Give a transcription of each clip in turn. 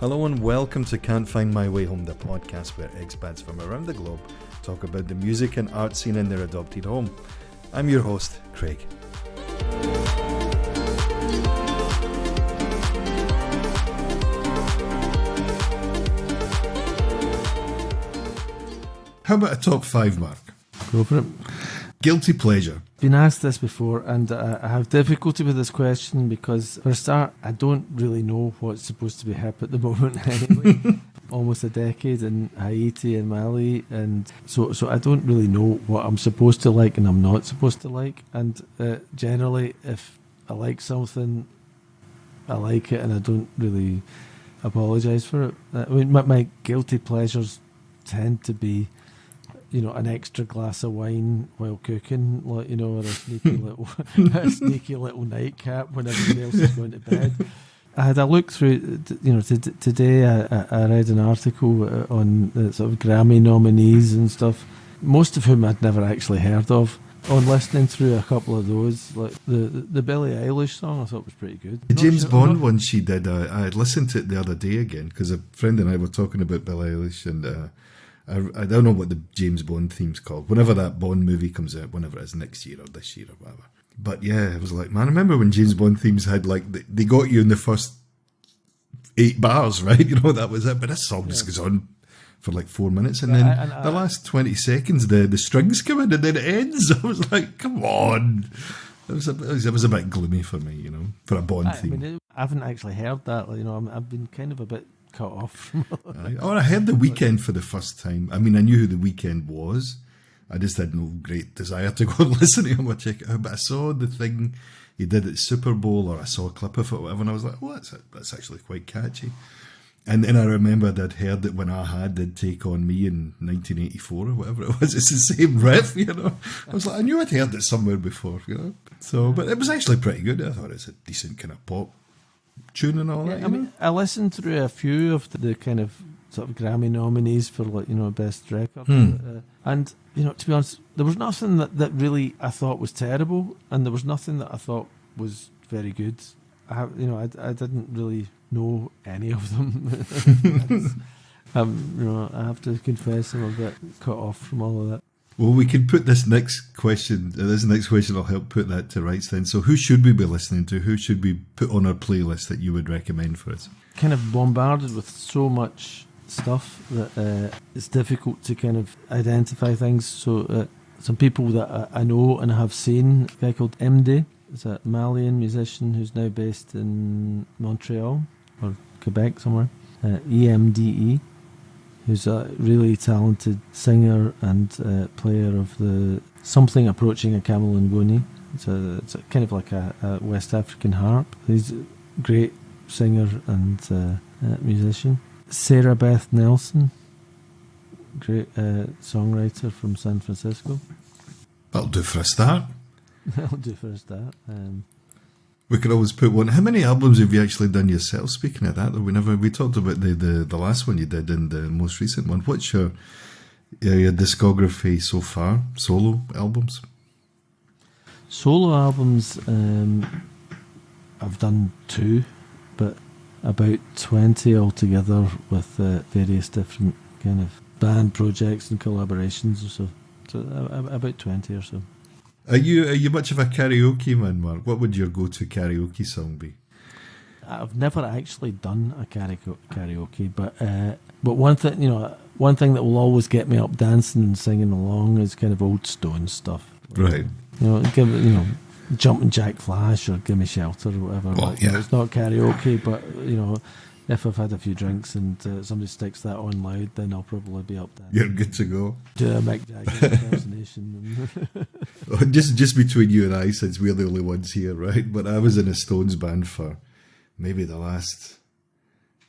Hello and welcome to Can't Find My Way Home, the podcast where expats from around the globe talk about the music and art scene in their adopted home. I'm your host, Craig. How about a top five, Mark? Go for it. Guilty pleasure. Been asked this before, and I have difficulty with this question because, for a start, I don't really know what's supposed to be hip at the moment anyway. Almost a decade in Haiti and Mali, and so I don't really know what I'm supposed to like and I'm not supposed to like. And generally, if I like something, I like it, and I don't really apologise for it. I mean, my guilty pleasures tend to be, you know, an extra glass of wine while cooking, like, you know, or a sneaky little nightcap when everyone else is going to bed. I had a look through, you know, today I read an article on the sort of Grammy nominees and stuff, most of whom I'd never actually heard of. On listening through a couple of those, like the Billie Eilish song, I thought was pretty good. The James Bond one she did, I had listened to it the other day again because a friend and I were talking about Billie Eilish, and I don't know what the James Bond theme's called. Whenever that Bond movie comes out, whenever it is, next year or this year or whatever. But yeah, it was like, man, I remember when James Bond themes had like, they got you in the first 8 bars, right? You know, that was it. But this song just goes on for like 4 minutes, and then the last 20 seconds, the strings come in, and then it ends. I was like, come on. It was a bit gloomy for me, you know, for a Bond theme. I mean, I haven't actually heard that. Like, you know, I've been kind of a bit cut off from I heard the Weeknd for the first time. I mean, I knew who the Weeknd was. I just had no great desire to go and listen to him or check it out. But I saw the thing he did at Super Bowl, or I saw a clip of it or whatever, and I was like, oh, that's actually quite catchy. And then I remembered I'd heard that when I did Take On Me in 1984 or whatever it was, it's the same riff, you know. I was like, I knew I'd heard it somewhere before, you know. So, but it was actually pretty good. I thought it's a decent kind of pop tune and all that. I mean, I listened through a few of the kind of sort of Grammy nominees for, like, you know, best record, and, you know, to be honest, there was nothing that really I thought was terrible, and there was nothing that I thought was very good. I didn't really know any of them. You know, I have to confess I'm a bit cut off from all of that. Well, we can put this next question will help put that to rights then. So who should we be listening to? Who should we put on our playlist that you would recommend for us? Kind of bombarded with so much stuff that it's difficult to kind of identify things. So some people that I know and have seen, a guy called Emde, is a Malian musician who's now based in Montreal or Quebec somewhere. EMDE. Who's a really talented singer and player of the something approaching a camel and goni. It's a kind of like a West African harp. He's a great singer and musician. Sarah Bethe Nelson, great songwriter from San Francisco. That'll do for a start. That'll do for a start. We could always put one. How many albums have you actually done yourself? Speaking of that, though, we talked about the last one you did and the most recent one. What's your discography so far? Solo albums? Solo albums, I've done 2, but about 20 altogether with various different kind of band projects and collaborations or so. So about 20 or so. Are you much of a karaoke man, Mark? What would your go-to karaoke song be? I've never actually done a karaoke, but one thing that will always get me up dancing and singing along is kind of old Stones stuff. Right. You know, Jumpin' Jack Flash or Gimme Shelter or whatever. Well, yeah. It's not karaoke, but, you know, if I've had a few drinks and somebody sticks that on loud, then I'll probably be up there. You're good to go. Do a Mick Jagger impersonation. Just between you and I, since we're the only ones here, right? But I was in a Stones band for maybe the last,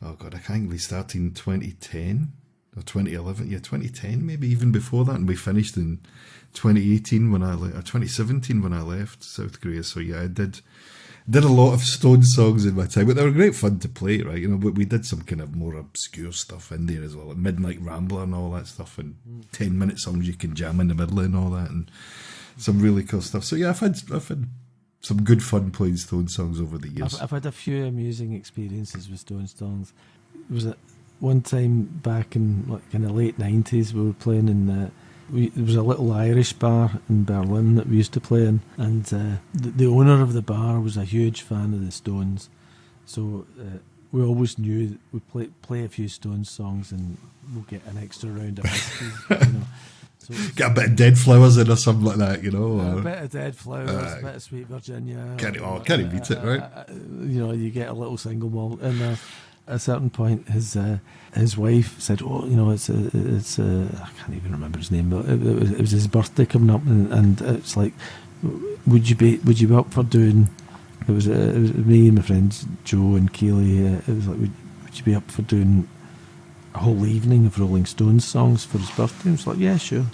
I can't we started in 2010 or 2011. Yeah, 2010, maybe even before that. And we finished in 2018 or 2017 when I left South Korea. So yeah, I did a lot of Stones songs in my time, but they were great fun to play, right? You know, but we did some kind of more obscure stuff in there as well, like Midnight Rambler and all that stuff, and 10-minute songs you can jam in the middle and all that, and some really cool stuff. So yeah, I've had some good fun playing Stones songs over the years. I've had a few amusing experiences with Stones songs. was it one time back in like in the late 90s, we were playing in there was a little Irish bar in Berlin that we used to play in, and the owner of the bar was a huge fan of the Stones, so we always knew that we'd play a few Stones songs and we'll get an extra round of whiskey. So get a bit of Dead Flowers in or something like that, a bit of Dead Flowers, a bit of Sweet Virginia. Can't beat it, right? You get a little single malt in there. At a certain point, his wife said, "Oh, it's I can't even remember his name, but it was his birthday coming up, and it's like, would you be up for doing?" It was me and my friends Joe and Keely. It was like, would you be up for doing a whole evening of Rolling Stones songs for his birthday? I was like, yeah, sure.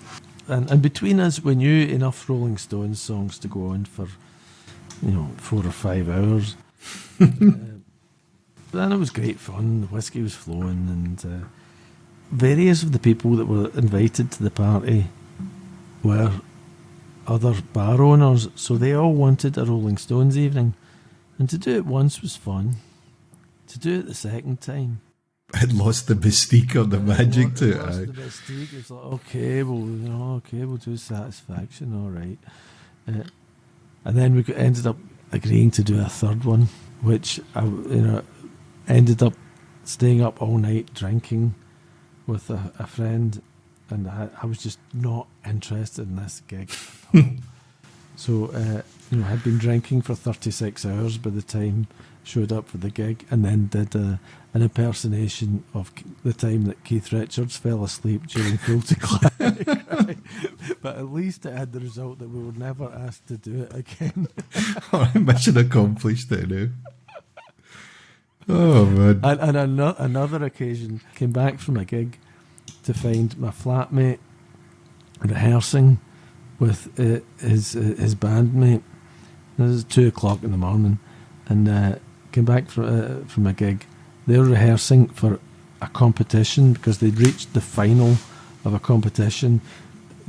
And between us, we knew enough Rolling Stones songs to go on for 4 or 5 hours. And it was great fun. The whiskey was flowing, and various of the people that were invited to the party were other bar owners, so they all wanted a Rolling Stones evening. And to do it once was fun. To do it the second time, it lost the mystique or the magic to it. Lost the mystique. It's like, okay, we'll do Satisfaction, all right. And then we ended up agreeing to do a third one, which ended up staying up all night drinking with a friend, and I was just not interested in this gig at all. So I'd been drinking for 36 hours by the time showed up for the gig, and then did an impersonation of the time that Keith Richards fell asleep during Full to Clack. Right? But at least it had the result that we were never asked to do it again. Mission accomplished there now. Oh man! And another occasion, came back from a gig to find my flatmate rehearsing with his bandmate. This is 2:00 in the morning, and came back from a gig. They were rehearsing for a competition because they'd reached the final of a competition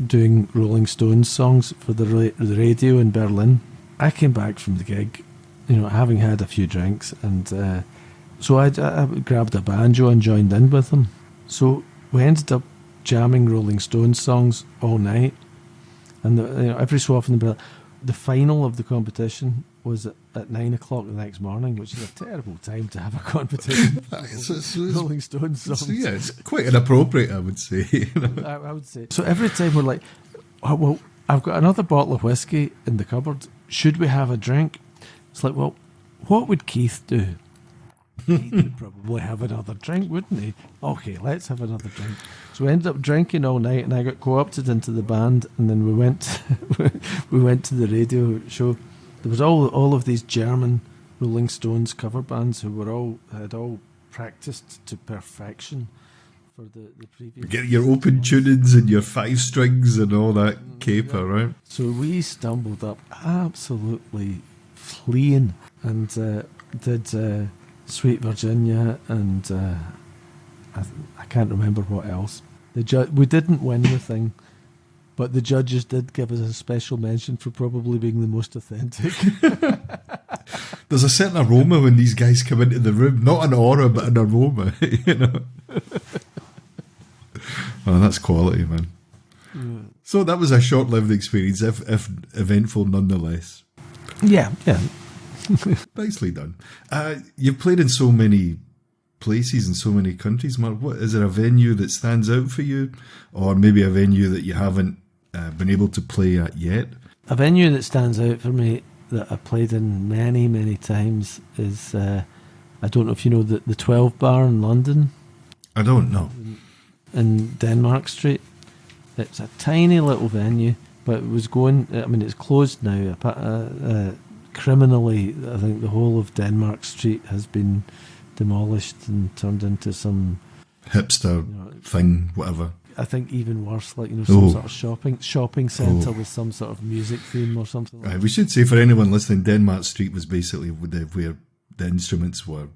doing Rolling Stones songs for the radio in Berlin. I came back from the gig, having had a few drinks, and so I grabbed a banjo and joined in with them. So we ended up jamming Rolling Stones songs all night, and every so often the final of the competition was at 9:00 the next morning, which is a terrible time to have a competition. Rolling Stones songs. It's quite inappropriate, I would say. I would say. So every time we're like, oh, well, I've got another bottle of whiskey in the cupboard. Should we have a drink? It's like, well, what would Keith do? He would probably have another drink, wouldn't he? Okay, let's have another drink. So we ended up drinking all night, and I got co-opted into the band, and then we went to the radio show. There was all of these German Rolling Stones cover bands who had all practiced to perfection for the previous. Get your open tunings and your 5 strings and all that caper, right? So we stumbled up absolutely fleeing and did Sweet Virginia and I can't remember what else. We didn't win the thing, but the judges did give us a special mention for probably being the most authentic. There's a certain aroma when these guys come into the room. Not an aura, but an aroma, Oh, that's quality, man. Yeah. So that was a short-lived experience, if eventful nonetheless. Yeah. Nicely done. You've played in so many places in so many countries, Mark. What is there a venue that stands out for you, or maybe a venue that you haven't been able to play at yet? A venue that stands out for me that I played in many, many times is I don't know if you know the 12 Bar in London. I don't know. In Denmark Street. It's a tiny little venue, but it was going. I mean, it's closed now. Criminally, I think the whole of Denmark Street has been demolished and turned into some hipster thing, whatever. I think even worse, like some sort of shopping centre with some sort of music theme or something. Like that. We should say for anyone listening, Denmark Street was basically where the instruments were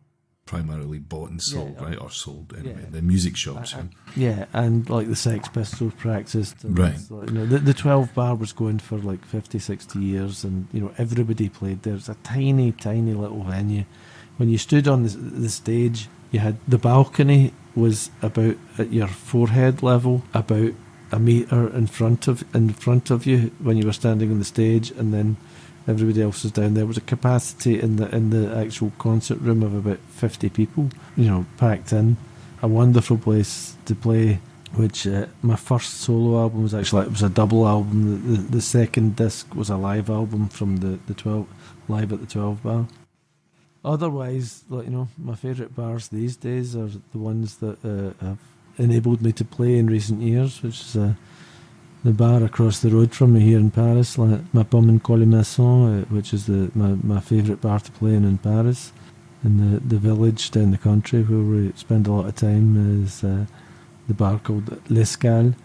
primarily bought and sold, right? Or sold anyway. The music shops. And like the Sex Pistols practiced. Right. Like, the 12 Bar was going for like 50, 60 years, and everybody played there. It's a tiny, tiny little venue. When you stood on the stage You had the balcony was about at your forehead level, about a metre in front of you when you were standing on the stage, and then everybody else was down there. There was a capacity in the actual concert room of about 50 people, packed in. A wonderful place to play. Which my first solo album was actually, it was a double album. The second disc was a live album from the 12 live at the 12 bar. Otherwise, my favourite bars these days are the ones that have enabled me to play in recent years, which is the bar across the road from me here in Paris, like Ma Pomme and Colimaçon, which is my favourite bar to play in Paris. And the village down the country where we spend a lot of time is the bar called L'Escale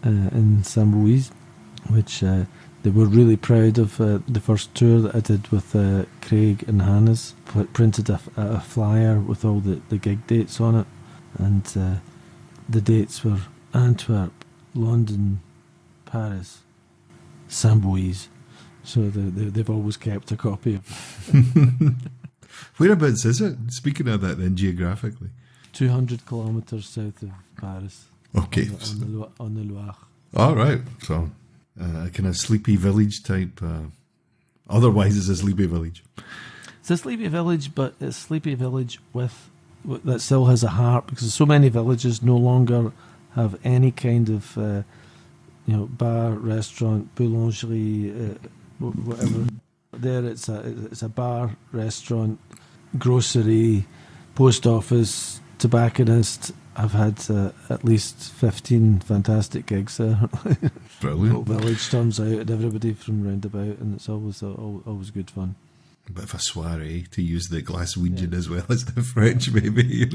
in Saint-Louis, which they were really proud of. The first tour that I did with Craig and Hannah's, printed a flyer with all the gig dates on it, and the dates were Antwerp, London, Paris, Saint-Louis. So they've always kept a copy of Whereabouts is it? Speaking of that then, geographically. 200 kilometres south of Paris. Okay. On the Loire. All right. So, a kind of sleepy village type. Otherwise, it's a sleepy village. It's a sleepy village, but it's a sleepy village that still has a heart, because so many villages no longer have any kind of, bar, restaurant, boulangerie, whatever. There, it's a bar, restaurant, grocery, post office, tobacconist. I've had at least 15 fantastic gigs there. Brilliant. The village turns out and everybody from round about, and it's always good fun. A bit of a soiree, to use the Glaswegian as well as the French, maybe,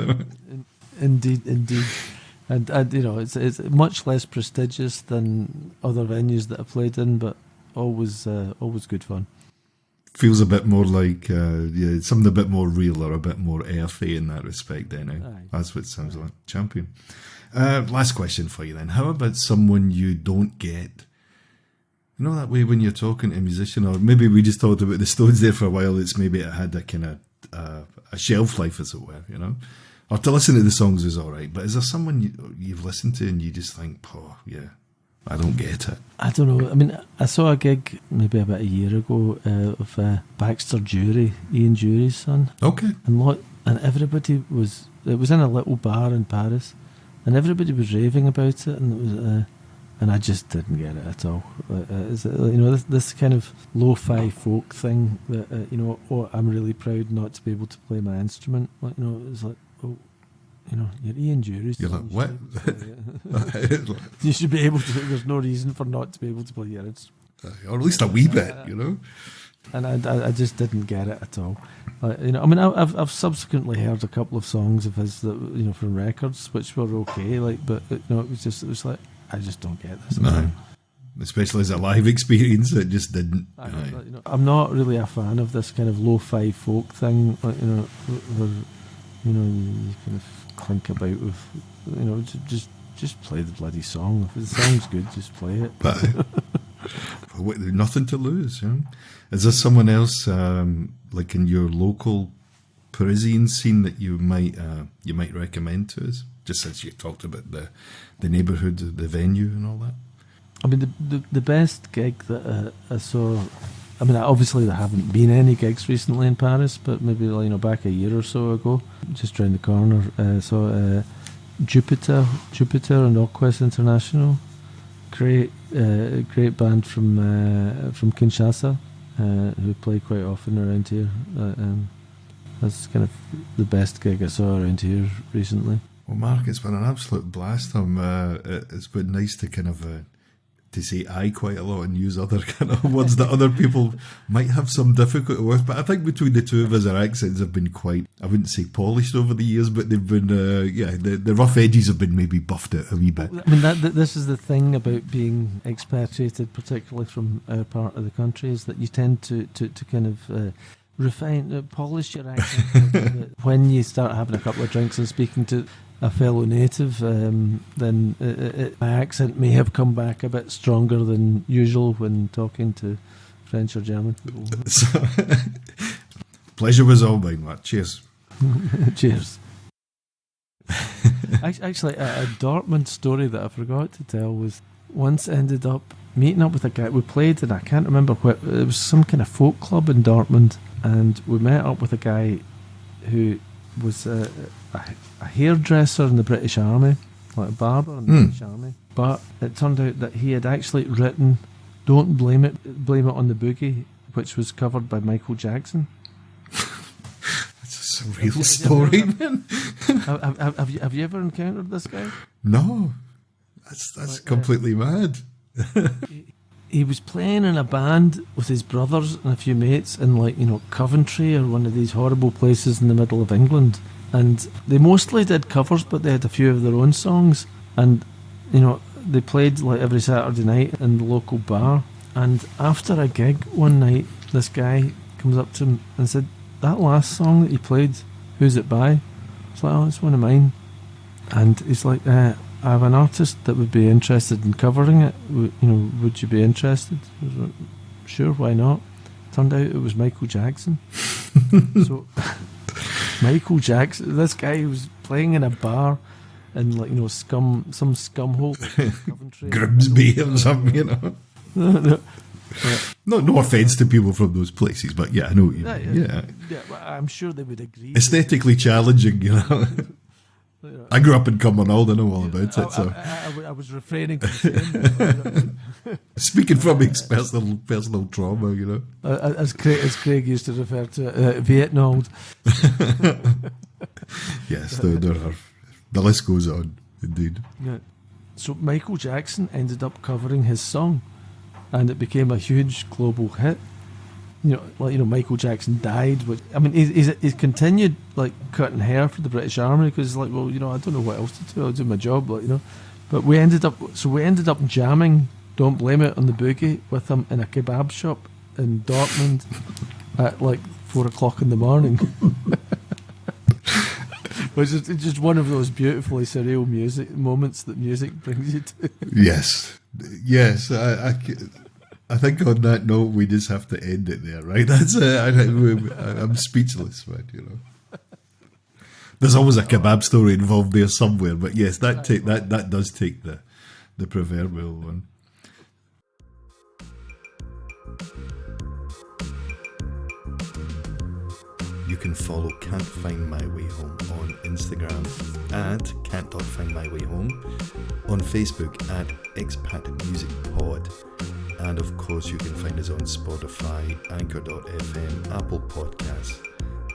Indeed. And it's much less prestigious than other venues that I played in, but always good fun. Feels a bit more like something a bit more real or a bit more earthy in that respect then. Aye. That's what it sounds like. Champion. Last question for you then. How about someone you don't get? You know that way when you're talking to a musician, or maybe we just talked about the Stones there for a while, it had a kind of a shelf life, as it were, Or to listen to the songs is alright, but is there someone you've listened to and you just think, oh yeah, I don't get it? I don't know. I mean, I saw a gig maybe about a year ago of Baxter Jury, Ian Jury's son. Okay. And everybody it was in a little bar in Paris, and everybody was raving about it, and it was, and I just didn't get it at all. This kind of lo-fi folk thing that I'm really proud not to be able to play my instrument. It's like, oh, you're Ian Jury's. You're like, what? You should be able to. There's no reason for not to be able to play your instrument, or at least a wee bit, And I just didn't get it at all. I've subsequently heard a couple of songs of his that from records which were okay, but it was like, I just don't get this. No. Especially as a live experience, it just didn't. I'm not really a fan of this kind of lo-fi folk thing, where you kind of clink about with, just play the bloody song. If the song's good, just play it. But nothing to lose. Is there someone else, like in your local Parisian scene, that you might recommend to us? Just since you talked about the neighbourhood, the venue, and all that. I mean, the best gig that I saw. I mean, obviously there haven't been any gigs recently in Paris, but maybe back a year or so ago, just round the corner, saw Jupiter and Oquest International. Great band from Kinshasa, who play quite often around here. That's kind of the best gig I saw around here recently. Well, Mark, it's been an absolute blast. It's been nice to kind of to say "I" quite a lot and use other kind of words that other people might have some difficulty with. But I think between the two of us, our accents have been quite, I wouldn't say polished over the years, but they've been, the rough edges have been maybe buffed out a wee bit. I mean, this is the thing about being expatriated, particularly from our part of the country, is that you tend to kind of refine, polish your accent. When you start having a couple of drinks and speaking to a fellow native, then my accent may have come back a bit stronger than usual when talking to French or German people. Pleasure was all mine, Matt. Cheers. Cheers. Actually, a Dortmund story that I forgot to tell was once ended up meeting up with a guy. We played, and I can't remember what. It was some kind of folk club in Dortmund, and we met up with a guy who was a hairdresser in the British Army, like a barber in the British Army. But it turned out that he had actually written "Don't Blame It on the Boogie," which was covered by Michael Jackson. It's a real story, man. Have you ever encountered this guy? No, that's completely mad. He was playing in a band with his brothers and a few mates in, like, Coventry or one of these horrible places in the middle of England. And they mostly did covers, but they had a few of their own songs. And, they played like every Saturday night in the local bar. And after a gig one night, this guy comes up to him and said, "That last song that you played, who's it by?" It's like, "Oh, it's one of mine." And he's like, "I have an artist that would be interested in covering it. Would you be interested?" I was like, "Sure, why not?" Turned out it was Michael Jackson. So Michael Jackson, this guy was playing in a bar in, like, some scumhole, Coventry, Grimsby or something, No. No offence to people from those places, but yeah, I know. Yeah, well, I'm sure they would agree. Aesthetically challenging, I grew up in Cumbernauld, I know all about it. So I was refraining from saying that. Speaking from personal trauma, As Craig used to refer to Vietnam. Yes, there are. The list goes on, indeed. Yeah. So Michael Jackson ended up covering his song, and it became a huge global hit. Michael Jackson died. He's continued, like, cutting hair for the British Army because, like, well, I don't know what else to do. I'll do my job, But we ended up jamming "Don't Blame It on the Boogie" with him in a kebab shop in Dortmund at like 4:00 in the morning. Which is just one of those beautifully surreal music moments that music brings you to. Yes. I think on that note, we just have to end it there, right? That's I'm speechless, man. There's always a kebab story involved there somewhere, but yes, that does take the proverbial one. You can follow Can't Find My Way Home on Instagram at can't.findmywayhome, on Facebook at Expat Music Pod, and of course you can find us on Spotify, Anchor.fm, Apple Podcasts,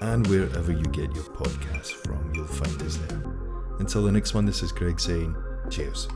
and wherever you get your podcasts from, you'll find us there. Until the next one, this is Craig saying cheers.